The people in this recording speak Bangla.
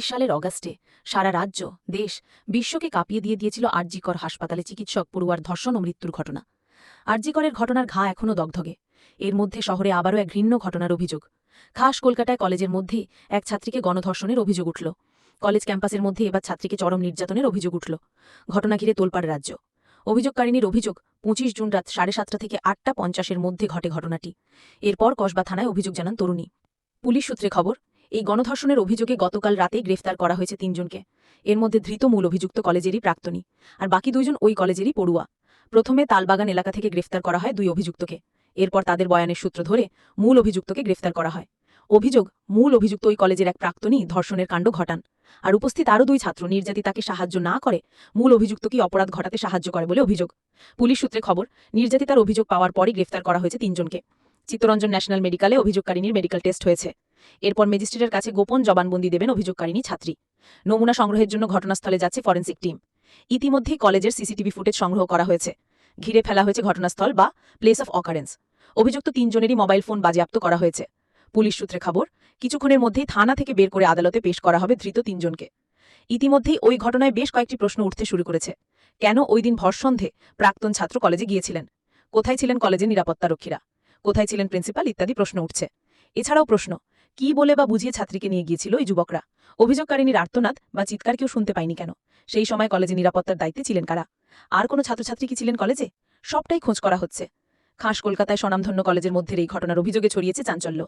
সালের অগাস্টে সারা রাজ্য, দেশ, বিশ্বকে কাঁপিয়ে দিয়েছিল আরজিকর হাসপাতালে চিকিৎসক পড়ুয়ার ধর্ষণ ও মৃত্যুর ঘটনা। আরজিকরের ঘটনার ঘা এখনও দগধগে। এর মধ্যে শহরে আবারও এক ঘৃণ্য ঘটনার অভিযোগ। খাস কলকাতায় কলেজের মধ্যেই এক ছাত্রীকে গণধর্ষণের অভিযোগ উঠল। কলেজ ক্যাম্পাসের মধ্যে এবার ছাত্রীকে চরম নির্যাতনের অভিযোগ উঠল। ঘটনা ঘিরে তোলপাড় রাজ্য। অভিযোগকারিনীর অভিযোগ, ২৫ জুন রাত ৭:৩০ থেকে ৮:৫০ মধ্যে ঘটে ঘটনাটি। এরপর কসবা থানায় অভিযোগ জানান তরুণী। পুলিশ সূত্রে খবর, এই গণধর্ষণের অভিযোগে গতকাল রাতেই গ্রেফতার করা হয়েছে ৩ জনকে। এর মধ্যে ধৃত মূল অভিযুক্ত কলেজেরই প্রাক্তনী, আর বাকি ২ জন ওই কলেজেরই পড়ুয়া। প্রথমে তালবাগান এলাকা থেকে গ্রেফতার করা হয় ২ অভিযুক্তকে। এরপর তাদের বয়ানের সূত্র ধরে মূল অভিযুক্তকে গ্রেফতার করা হয়। অভিযোগ, মূল অভিযুক্ত ওই কলেজের এক প্রাক্তনী ধর্ষণের কাণ্ড ঘটান, আর উপস্থিত আরও ২ ছাত্র নির্যাতিতাকে সাহায্য না করে মূল অভিযুক্তকেই অপরাধ ঘটাতে সাহায্য করে বলে অভিযোগ। পুলিশ সূত্রে খবর, নির্যাতিতার অভিযোগ পাওয়ার পরই গ্রেফতার করা হয়েছে ৩ জনকে। চিত্তরঞ্জন ন্যাশনাল মেডিকেলে অভিযোগকারিনীর মেডিকেল টেস্ট হয়েছে। এরপর ম্যাজিস্ট্রেটের কাছে গোপন জবানবন্দি দেবেন অভিযোগকারিনী ছাত্রী। নমুনা সংগ্রহের জন্য ঘটনাস্থলে যাচ্ছে ফরেন্সিক টিম। ইতিমধ্যেই কলেজের সিসিটিভি ফুটেজ সংগ্রহ করা হয়েছে। ঘিরে ফেলা হয়েছে ঘটনাস্থল বা প্লেস অফ অকারেন্স। অভিযুক্ত ৩ জনেরই মোবাইল ফোন বাজেয়াপ্ত করা হয়েছে। পুলিশ সূত্রে খবর, কিছুক্ষণের মধ্যেই থানা থেকে বের করে আদালতে পেশ করা হবে ধৃত ৩ জনকে। ইতিমধ্যেই ওই ঘটনায় বেশ কয়েকটি প্রশ্ন উঠতে শুরু করেছে। কেন ওই দিন ভর সন্ধে প্রাক্তন ছাত্র কলেজে গিয়েছিলেন? কোথায় ছিলেন কলেজের নিরাপত্তারক্ষীরা? কোথায় ছিলেন প্রিন্সিপাল ইত্যাদি প্রশ্ন উঠছে। এছাড়াও প্রশ্ন, কি বলে বা বুঝিয়ে ছাত্রীকে নিয়ে গিয়েছিল এই যুবকরা? অভিযোগকারিনীর আর্তনাদ বা চিৎকার কেউ শুনতে পায়নি কেন? সেই সময় কলেজে নিরাপত্তার দায়িত্বে ছিলেন কারা? আর কোনো ছাত্রছাত্রী কি ছিলেন কলেজে? সবটাই খোঁজ করা হচ্ছে। খাস কলকাতায় স্বনামধন্য কলেজের মধ্যে এই ঘটনার অভিযোগে ছড়িয়েছে চাঞ্চল্য।